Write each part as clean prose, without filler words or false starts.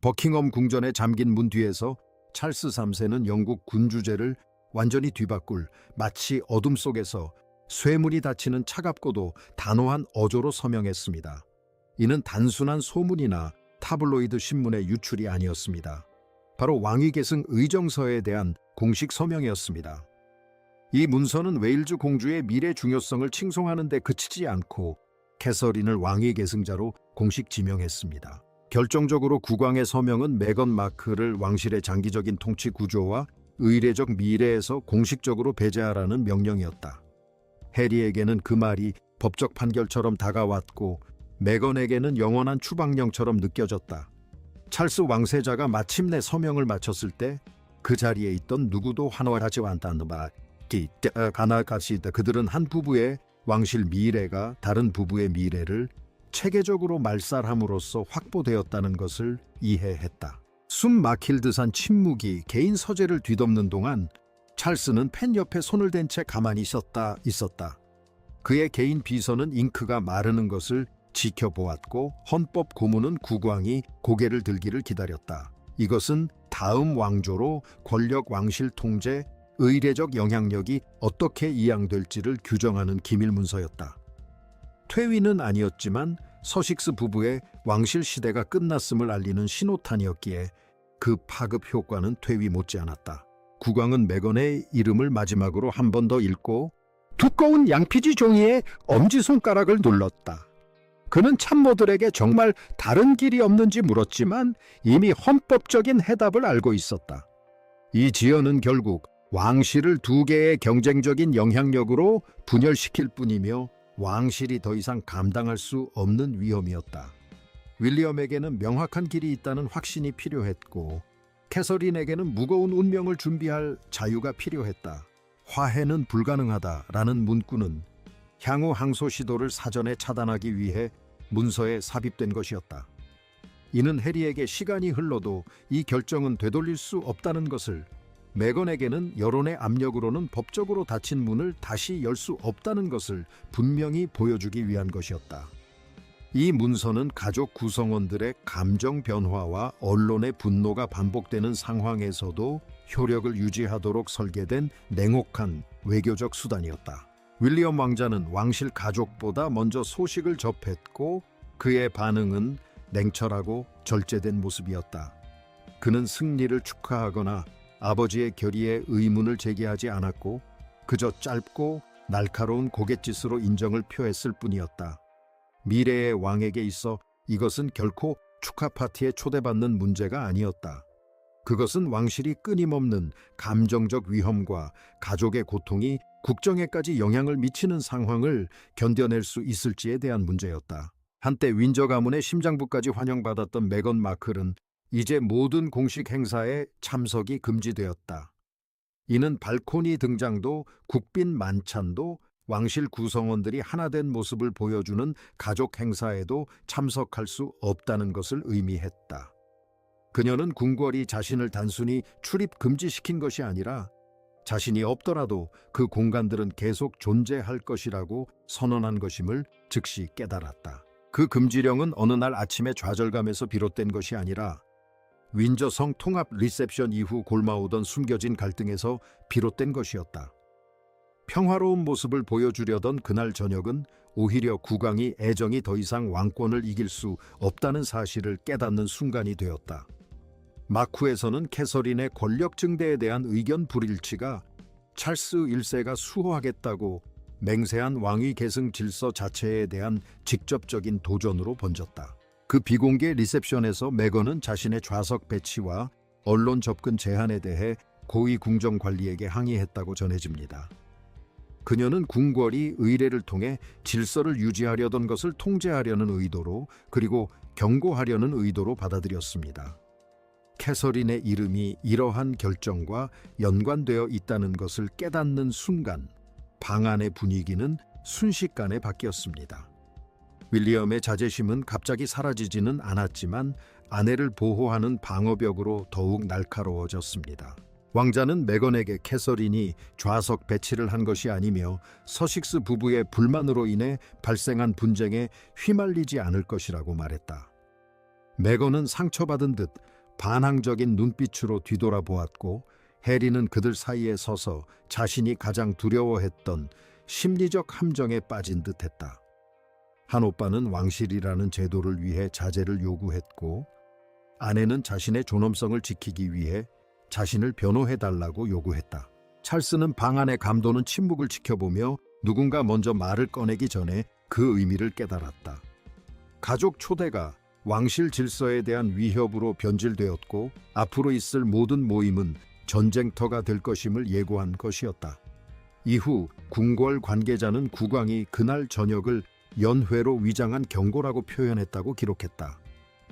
버킹엄 궁전에 잠긴 문 뒤에서 찰스 3세는 영국 군주제를 완전히 뒤바꿀 마치 어둠 속에서 쇠문이 닫히는 차갑고도 단호한 어조로 서명했습니다. 이는 단순한 소문이나 타블로이드 신문의 유출이 아니었습니다. 바로 왕위계승 의정서에 대한 공식 서명이었습니다. 이 문서는 웨일즈 공주의 미래 중요성을 칭송하는 데 그치지 않고 캐서린을 왕위계승자로 공식 지명했습니다. 결정적으로 국왕의 서명은 메건 마클을 왕실의 장기적인 통치 구조와 의례적 미래에서 공식적으로 배제하라는 명령이었다. 해리에게는 그 말이 법적 판결처럼 다가왔고 메건에게는 영원한 추방령처럼 느껴졌다. 찰스 왕세자가 마침내 서명을 마쳤을 때 그 자리에 있던 누구도 환호하지 않다는 말이 가나가시다. 그들은 한 부부의 왕실 미래가 다른 부부의 미래를 체계적으로 말살함으로써 확보되었다는 것을 이해했다. 숨 막힐 듯한 침묵이 개인 서재를 뒤덮는 동안 찰스는 펜 옆에 손을 댄 채 가만히 있었다. 그의 개인 비서는 잉크가 마르는 것을 지켜보았고 헌법 고문은 국왕이 고개를 들기를 기다렸다. 이것은 다음 왕조로 권력 왕실 통제, 의례적 영향력이 어떻게 이양될지를 규정하는 기밀 문서였다. 퇴위는 아니었지만 서식스 부부의 왕실 시대가 끝났음을 알리는 신호탄이었기에 그 파급 효과는 퇴위 못지않았다. 국왕은 메건의 이름을 마지막으로 한 번 더 읽고 두꺼운 양피지 종이에 엄지손가락을 눌렀다. 그는 참모들에게 정말 다른 길이 없는지 물었지만 이미 헌법적인 해답을 알고 있었다. 이 지연은 결국 왕실을 두 개의 경쟁적인 영향력으로 분열시킬 뿐이며 왕실이 더 이상 감당할 수 없는 위험이었다. 윌리엄에게는 명확한 길이 있다는 확신이 필요했고 캐서린에게는 무거운 운명을 준비할 자유가 필요했다. 화해는 불가능하다라는 문구는 향후 항소 시도를 사전에 차단하기 위해 문서에 삽입된 것이었다. 이는 해리에게 시간이 흘러도 이 결정은 되돌릴 수 없다는 것을, 메건에게는 여론의 압력으로는 법적으로 닫힌 문을 다시 열 수 없다는 것을 분명히 보여주기 위한 것이었다. 이 문서는 가족 구성원들의 감정 변화와 언론의 분노가 반복되는 상황에서도 효력을 유지하도록 설계된 냉혹한 외교적 수단이었다. 윌리엄 왕자는 왕실 가족보다 먼저 소식을 접했고 그의 반응은 냉철하고 절제된 모습이었다. 그는 승리를 축하하거나 아버지의 결의에 의문을 제기하지 않았고 그저 짧고 날카로운 고갯짓으로 인정을 표했을 뿐이었다. 미래의 왕에게 있어 이것은 결코 축하 파티에 초대받는 문제가 아니었다. 그것은 왕실이 끊임없는 감정적 위험과 가족의 고통이 국정에까지 영향을 미치는 상황을 견뎌낼 수 있을지에 대한 문제였다. 한때 윈저 가문의 심장부까지 환영받았던 메건 마클은 이제 모든 공식 행사에 참석이 금지되었다. 이는 발코니 등장도 국빈 만찬도 왕실 구성원들이 하나된 모습을 보여주는 가족 행사에도 참석할 수 없다는 것을 의미했다. 그녀는 궁궐이 자신을 단순히 출입 금지시킨 것이 아니라 자신이 없더라도 그 공간들은 계속 존재할 것이라고 선언한 것임을 즉시 깨달았다. 그 금지령은 어느 날 아침의 좌절감에서 비롯된 것이 아니라 윈저성 통합 리셉션 이후 골마오던 숨겨진 갈등에서 비롯된 것이었다. 평화로운 모습을 보여주려던 그날 저녁은 오히려 국왕이 애정이 더 이상 왕권을 이길 수 없다는 사실을 깨닫는 순간이 되었다. 마쿠에서는 캐서린의 권력 증대에 대한 의견 불일치가 찰스 1세가 수호하겠다고 맹세한 왕위 계승 질서 자체에 대한 직접적인 도전으로 번졌다. 그 비공개 리셉션에서 메건은 자신의 좌석 배치와 언론 접근 제한에 대해 고위 궁정 관리에게 항의했다고 전해집니다. 그녀는 궁궐이 의례를 통해 질서를 유지하려던 것을 통제하려는 의도로, 그리고 경고하려는 의도로 받아들였습니다. 캐서린의 이름이 이러한 결정과 연관되어 있다는 것을 깨닫는 순간 방 안의 분위기는 순식간에 바뀌었습니다. 윌리엄의 자제심은 갑자기 사라지지는 않았지만 아내를 보호하는 방어벽으로 더욱 날카로워졌습니다. 왕자는 메건에게 캐서린이 좌석 배치를 한 것이 아니며 서식스 부부의 불만으로 인해 발생한 분쟁에 휘말리지 않을 것이라고 말했다. 메건은 상처받은 듯 반항적인 눈빛으로 뒤돌아보았고 해리는 그들 사이에 서서 자신이 가장 두려워했던 심리적 함정에 빠진 듯했다. 한 오빠는 왕실이라는 제도를 위해 자제를 요구했고 아내는 자신의 존엄성을 지키기 위해 자신을 변호해달라고 요구했다. 찰스는 방 안의 감도는 침묵을 지켜보며 누군가 먼저 말을 꺼내기 전에 그 의미를 깨달았다. 가족 초대가 왕실 질서에 대한 위협으로 변질되었고 앞으로 있을 모든 모임은 전쟁터가 될 것임을 예고한 것이었다. 이후 궁궐 관계자는 국왕이 그날 저녁을 연회로 위장한 경고라고 표현했다고 기록했다.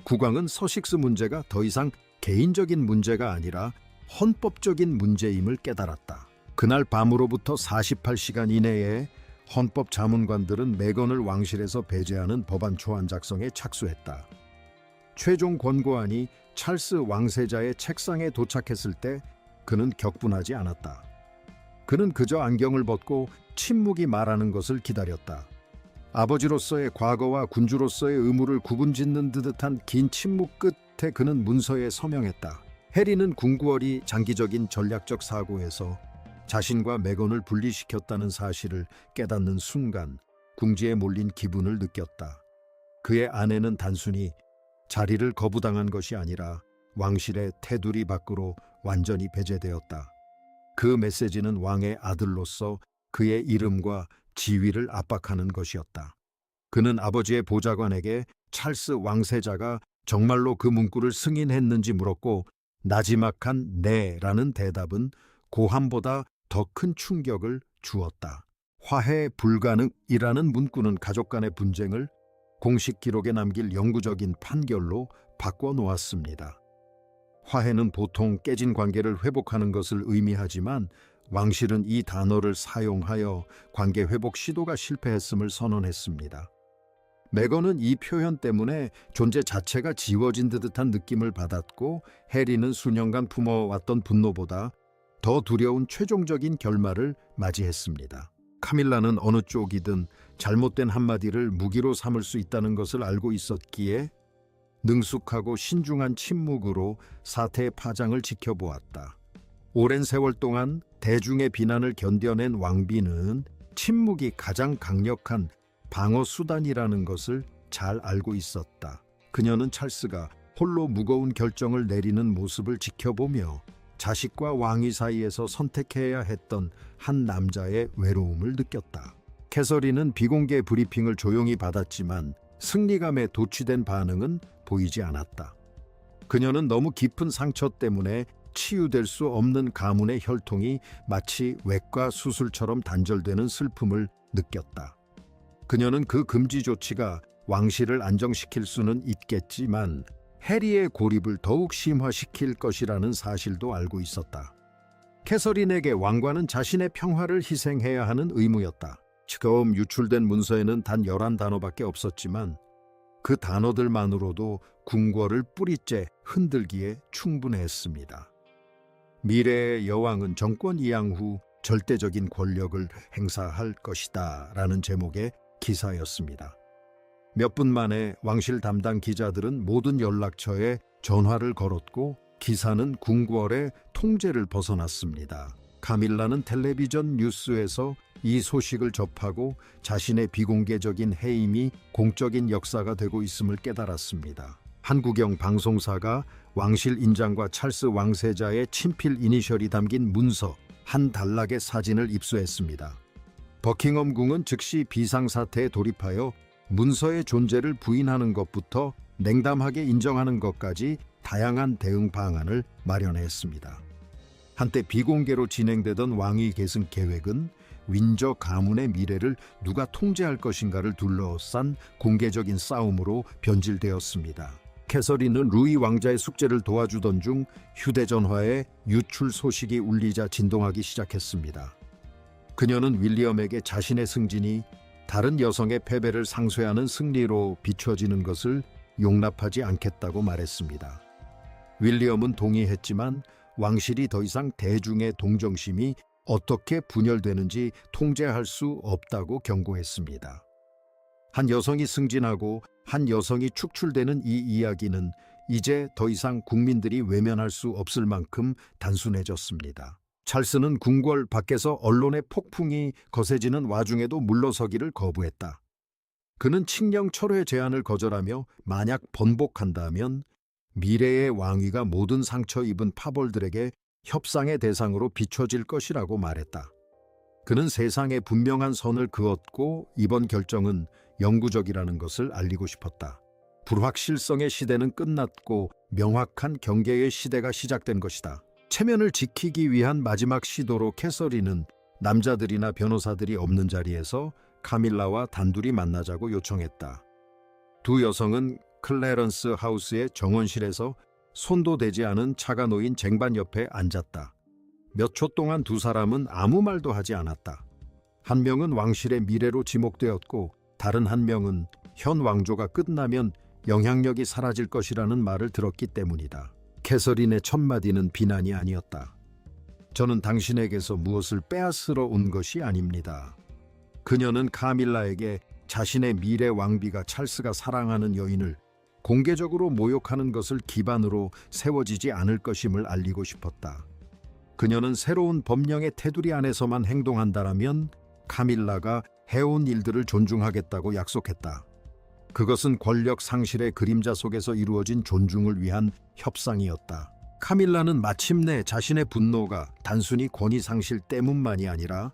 국왕은 서식스 문제가 더 이상 개인적인 문제가 아니라 헌법적인 문제임을 깨달았다. 그날 밤으로부터 48시간 이내에 헌법 자문관들은 메건을 왕실에서 배제하는 법안 초안 작성에 착수했다. 최종 권고안이 찰스 왕세자의 책상에 도착했을 때 그는 격분하지 않았다. 그는 그저 안경을 벗고 침묵이 말하는 것을 기다렸다. 아버지로서의 과거와 군주로서의 의무를 구분짓는 듯한 긴 침묵 끝에 그는 문서에 서명했다. 해리는 궁궐이 장기적인 전략적 사고에서 자신과 메건을 분리시켰다는 사실을 깨닫는 순간 궁지에 몰린 기분을 느꼈다. 그의 아내는 단순히 자리를 거부당한 것이 아니라 왕실의 테두리 밖으로 완전히 배제되었다. 그 메시지는 왕의 아들로서 그의 이름과 지위를 압박하는 것이었다. 그는 아버지의 보좌관에게 찰스 왕세자가 정말로 그 문구를 승인했는지 물었고 나지막한 네라는 대답은 고함보다 더 큰 충격을 주었다. 화해 불가능이라는 문구는 가족 간의 분쟁을 공식 기록에 남길 영구적인 판결로 바꿔놓았습니다. 화해는 보통 깨진 관계를 회복하는 것을 의미하지만 왕실은 이 단어를 사용하여 관계 회복 시도가 실패했음을 선언했습니다. 메건은 이 표현 때문에 존재 자체가 지워진 듯한 느낌을 받았고 해리는 수년간 품어왔던 분노보다 더 두려운 최종적인 결말을 맞이했습니다. 카밀라는 어느 쪽이든 잘못된 한마디를 무기로 삼을 수 있다는 것을 알고 있었기에 능숙하고 신중한 침묵으로 사태의 파장을 지켜보았다. 오랜 세월 동안 대중의 비난을 견뎌낸 왕비는 침묵이 가장 강력한 방어 수단이라는 것을 잘 알고 있었다. 그녀는 찰스가 홀로 무거운 결정을 내리는 모습을 지켜보며 자식과 왕위 사이에서 선택해야 했던 한 남자의 외로움을 느꼈다. 캐서린은 비공개 브리핑을 조용히 받았지만 승리감에 도취된 반응은 보이지 않았다. 그녀는 너무 깊은 상처 때문에 치유될 수 없는 가문의 혈통이 마치 외과 수술처럼 단절되는 슬픔을 느꼈다. 그녀는 그 금지 조치가 왕실을 안정시킬 수는 있겠지만 해리의 고립을 더욱 심화시킬 것이라는 사실도 알고 있었다. 캐서린에게 왕과는 자신의 평화를 희생해야 하는 의무였다. 처음 유출된 문서에는 단 11단어밖에 없었지만 그 단어들만으로도 궁궐을 뿌리째 흔들기에 충분했습니다. 미래의 여왕은 정권 이양 후 절대적인 권력을 행사할 것이다 라는 제목의 기사였습니다. 몇 분 만에 왕실 담당 기자들은 모든 연락처에 전화를 걸었고 기사는 궁궐의 통제를 벗어났습니다. 카밀라는 텔레비전 뉴스에서 이 소식을 접하고 자신의 비공개적인 해임이 공적인 역사가 되고 있음을 깨달았습니다. 한국영 방송사가 왕실 인장과 찰스 왕세자의 친필 이니셜이 담긴 문서 한 단락의 사진을 입수했습니다. 버킹엄 궁은 즉시 비상사태에 돌입하여 문서의 존재를 부인하는 것부터 냉담하게 인정하는 것까지 다양한 대응 방안을 마련했습니다. 한때 비공개로 진행되던 왕위 계승 계획은 윈저 가문의 미래를 누가 통제할 것인가를 둘러싼 공개적인 싸움으로 변질되었습니다. 캐서린은 루이 왕자의 숙제를 도와주던 중 휴대전화에 유출 소식이 울리자 진동하기 시작했습니다. 그녀는 윌리엄에게 자신의 승진이 다른 여성의 패배를 상쇄하는 승리로 비춰지는 것을 용납하지 않겠다고 말했습니다. 윌리엄은 동의했지만 왕실이 더 이상 대중의 동정심이 어떻게 분열되는지 통제할 수 없다고 경고했습니다. 한 여성이 승진하고 한 여성이 축출되는 이 이야기는 이제 더 이상 국민들이 외면할 수 없을 만큼 단순해졌습니다. 찰스는 궁궐 밖에서 언론의 폭풍이 거세지는 와중에도 물러서기를 거부했다. 그는 칙령 철회 제안을 거절하며 만약 번복한다면 미래의 왕위가 모든 상처 입은 파벌들에게 협상의 대상으로 비춰질 것이라고 말했다. 그는 세상에 분명한 선을 그었고 이번 결정은 영구적이라는 것을 알리고 싶었다. 불확실성의 시대는 끝났고 명확한 경계의 시대가 시작된 것이다. 체면을 지키기 위한 마지막 시도로 캐서린은 남자들이나 변호사들이 없는 자리에서 카밀라와 단둘이 만나자고 요청했다. 두 여성은 클래런스 하우스의 정원실에서 손도 대지 않은 차가 놓인 쟁반 옆에 앉았다. 몇 초 동안 두 사람은 아무 말도 하지 않았다. 한 명은 왕실의 미래로 지목되었고 다른 한 명은 현 왕조가 끝나면 영향력이 사라질 것이라는 말을 들었기 때문이다. 캐서린의 첫 마디는 비난이 아니었다. 저는 당신에게서 무엇을 빼앗으러 온 것이 아닙니다. 그녀는 카밀라에게 자신의 미래 왕비가 찰스가 사랑하는 여인을 공개적으로 모욕하는 것을 기반으로 세워지지 않을 것임을 알리고 싶었다. 그녀는 새로운 법령의 테두리 안에서만 행동한다라면 카밀라가 해온 일들을 존중하겠다고 약속했다. 그것은 권력 상실의 그림자 속에서 이루어진 존중을 위한 협상이었다. 카밀라는 마침내 자신의 분노가 단순히 권위 상실 때문만이 아니라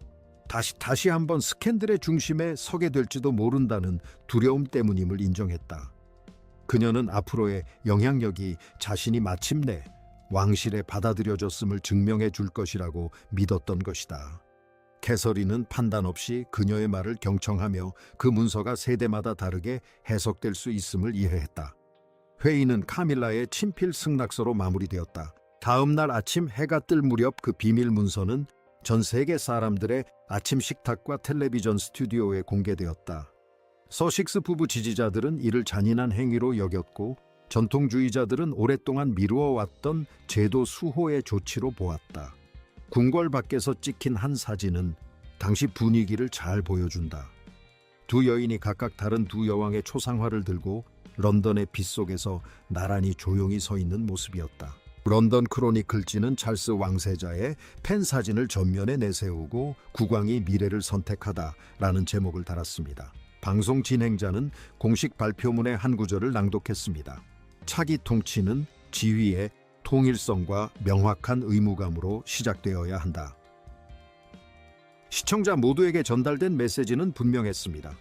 다시 한번 스캔들의 중심에 서게 될지도 모른다는 두려움 때문임을 인정했다. 그녀는 앞으로의 영향력이 자신이 마침내 왕실에 받아들여졌음을 증명해 줄 것이라고 믿었던 것이다. 캐서린은 판단 없이 그녀의 말을 경청하며 그 문서가 세대마다 다르게 해석될 수 있음을 이해했다. 회의는 카밀라의 친필 승낙서로 마무리되었다. 다음 날 아침 해가 뜰 무렵 그 비밀 문서는 전 세계 사람들의 아침 식탁과 텔레비전 스튜디오에 공개되었다. 서식스 부부 지지자들은 이를 잔인한 행위로 여겼고 전통주의자들은 오랫동안 미루어왔던 제도 수호의 조치로 보았다. 궁궐 밖에서 찍힌 한 사진은 당시 분위기를 잘 보여준다. 두 여인이 각각 다른 두 여왕의 초상화를 들고 런던의 빛 속에서 나란히 조용히 서 있는 모습이었다. 런던 크로니클지는 찰스 왕세자의 팬 사진을 전면에 내세우고 국왕이 미래를 선택하다라는 제목을 달았습니다. 방송 진행자는 공식 발표문의 한 구절을 낭독했습니다. 차기 통치는 지위의 통일성과 명확한 의무감으로 시작되어야 한다. 시청자 모두에게 전달된 메시지는 분명했습니다.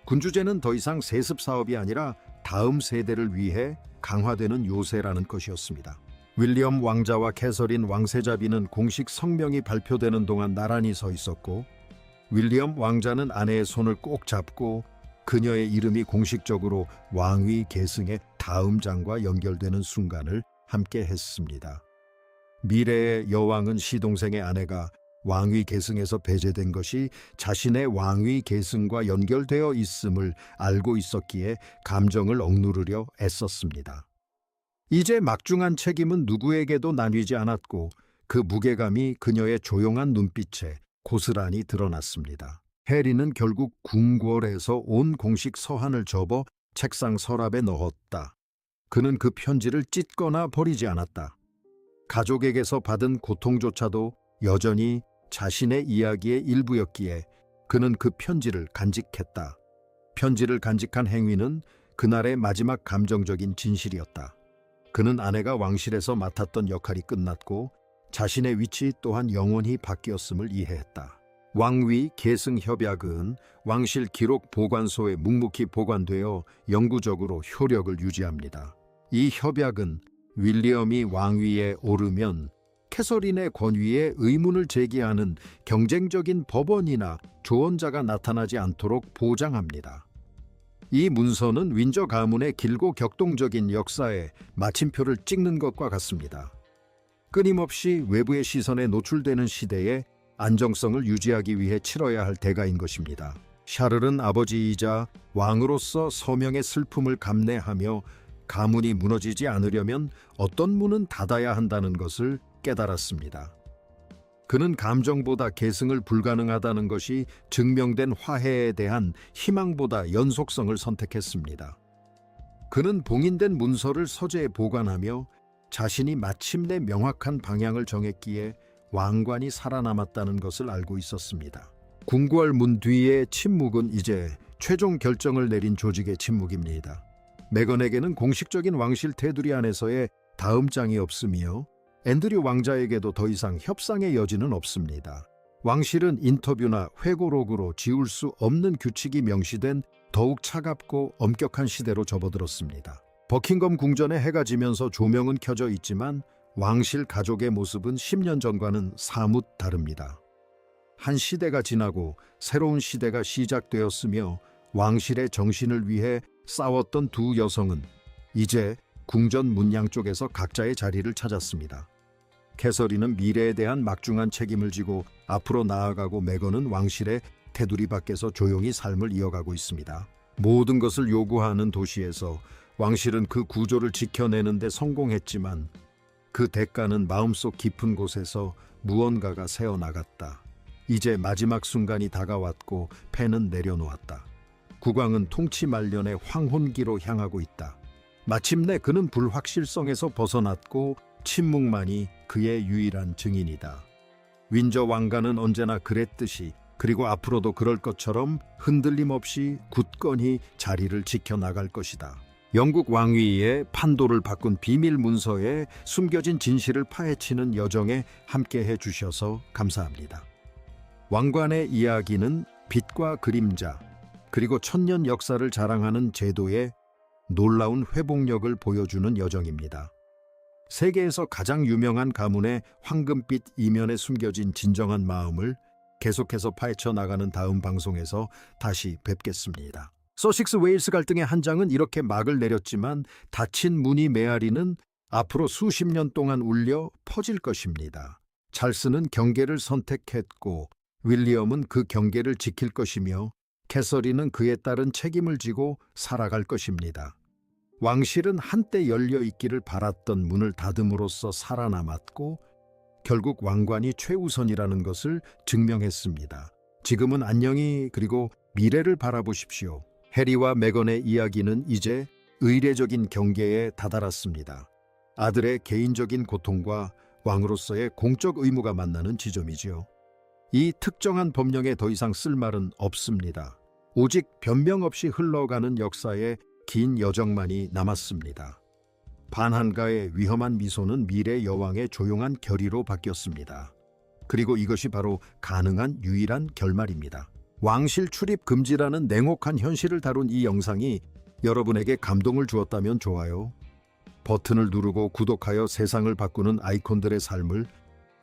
군주제는 더 이상 세습 사업이 아니라 다음 세대를 위해 강화되는 요새라는 것이었습니다. 윌리엄 왕자와 캐서린 왕세자비는 공식 성명이 발표되는 동안 나란히 서 있었고 윌리엄 왕자는 아내의 손을 꼭 잡고 그녀의 이름이 공식적으로 왕위 계승의 다음 장과 연결되는 순간을 함께 했습니다. 미래의 여왕은 시동생의 아내가 왕위 계승에서 배제된 것이 자신의 왕위 계승과 연결되어 있음을 알고 있었기에 감정을 억누르려 애썼습니다. 이제 막중한 책임은 누구에게도 나뉘지 않았고 그 무게감이 그녀의 조용한 눈빛에 고스란히 드러났습니다. 해리는 결국 궁궐에서 온 공식 서한을 접어 책상 서랍에 넣었다. 그는 그 편지를 찢거나 버리지 않았다. 가족에게서 받은 고통조차도 여전히 자신의 이야기의 일부였기에 그는 그 편지를 간직했다. 편지를 간직한 행위는 그날의 마지막 감정적인 진실이었다. 그는 아내가 왕실에서 맡았던 역할이 끝났고 자신의 위치 또한 영원히 바뀌었음을 이해했다. 왕위 계승 협약은 왕실 기록 보관소에 묵묵히 보관되어 영구적으로 효력을 유지합니다. 이 협약은 윌리엄이 왕위에 오르면 캐서린의 권위에 의문을 제기하는 경쟁적인 법원이나 조언자가 나타나지 않도록 보장합니다. 이 문서는 윈저 가문의 길고 격동적인 역사에 마침표를 찍는 것과 같습니다. 끊임없이 외부의 시선에 노출되는 시대에 안정성을 유지하기 위해 치러야 할 대가인 것입니다. 샤를은 아버지이자 왕으로서 서명의 슬픔을 감내하며 가문이 무너지지 않으려면 어떤 문은 닫아야 한다는 것을 깨달았습니다. 그는 감정보다 계승을 불가능하다는 것이 증명된 화해에 대한 희망보다 연속성을 선택했습니다. 그는 봉인된 문서를 서재에 보관하며 자신이 마침내 명확한 방향을 정했기에 왕관이 살아남았다는 것을 알고 있었습니다. 궁궐 문 뒤의 침묵은 이제 최종 결정을 내린 조직의 침묵입니다. 메건에게는 공식적인 왕실 테두리 안에서의 다음 장이 없으며 앤드류 왕자에게도 더 이상 협상의 여지는 없습니다. 왕실은 인터뷰나 회고록으로 지울 수 없는 규칙이 명시된 더욱 차갑고 엄격한 시대로 접어들었습니다. 버킹엄 궁전에 해가 지면서 조명은 켜져 있지만 왕실 가족의 모습은 10년 전과는 사뭇 다릅니다. 한 시대가 지나고 새로운 시대가 시작되었으며 왕실의 정신을 위해 싸웠던 두 여성은 이제 궁전 문양 쪽에서 각자의 자리를 찾았습니다. 캐서린은 미래에 대한 막중한 책임을 지고 앞으로 나아가고 메건은 왕실의 테두리 밖에서 조용히 삶을 이어가고 있습니다. 모든 것을 요구하는 도시에서 왕실은 그 구조를 지켜내는 데 성공했지만 그 대가는 마음속 깊은 곳에서 무언가가 새어나갔다. 이제 마지막 순간이 다가왔고 펜은 내려놓았다. 국왕은 통치 말년의 황혼기로 향하고 있다. 마침내 그는 불확실성에서 벗어났고 침묵만이 그의 유일한 증인이다. 윈저 왕가는 언제나 그랬듯이 그리고 앞으로도 그럴 것처럼 흔들림 없이 굳건히 자리를 지켜나갈 것이다. 영국 왕위의 판도를 바꾼 비밀 문서에 숨겨진 진실을 파헤치는 여정에 함께해 주셔서 감사합니다. 왕관의 이야기는 빛과 그림자, 그리고 천년 역사를 자랑하는 제도의 놀라운 회복력을 보여주는 여정입니다. 세계에서 가장 유명한 가문의 황금빛 이면에 숨겨진 진정한 마음을 계속해서 파헤쳐 나가는 다음 방송에서 다시 뵙겠습니다. 서식스 웨일스 갈등의 한 장은 이렇게 막을 내렸지만 닫힌 문이 메아리는 앞으로 수십 년 동안 울려 퍼질 것입니다. 찰스는 경계를 선택했고 윌리엄은 그 경계를 지킬 것이며 캐서린은 그에 따른 책임을 지고 살아갈 것입니다. 왕실은 한때 열려 있기를 바랐던 문을 닫음으로써 살아남았고 결국 왕관이 최우선이라는 것을 증명했습니다. 지금은 안녕히 그리고 미래를 바라보십시오. 해리와 메건의 이야기는 이제 의례적인 경계에 다다랐습니다. 아들의 개인적인 고통과 왕으로서의 공적 의무가 만나는 지점이지요. 이 특정한 법령에 더 이상 쓸 말은 없습니다. 오직 변명 없이 흘러가는 역사의 긴 여정만이 남았습니다. 반한가의 위험한 미소는 미래 여왕의 조용한 결의로 바뀌었습니다. 그리고 이것이 바로 가능한 유일한 결말입니다. 왕실 출입 금지라는 냉혹한 현실을 다룬 이 영상이 여러분에게 감동을 주었다면 좋아요. 버튼을 누르고 구독하여 세상을 바꾸는 아이콘들의 삶을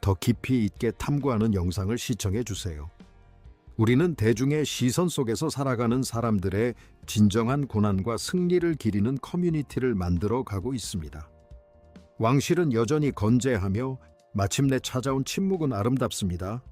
더 깊이 있게 탐구하는 영상을 시청해 주세요. 우리는 대중의 시선 속에서 살아가는 사람들의 진정한 고난과 승리를 기리는 커뮤니티를 만들어 가고 있습니다. 왕실은 여전히 건재하며 마침내 찾아온 침묵은 아름답습니다.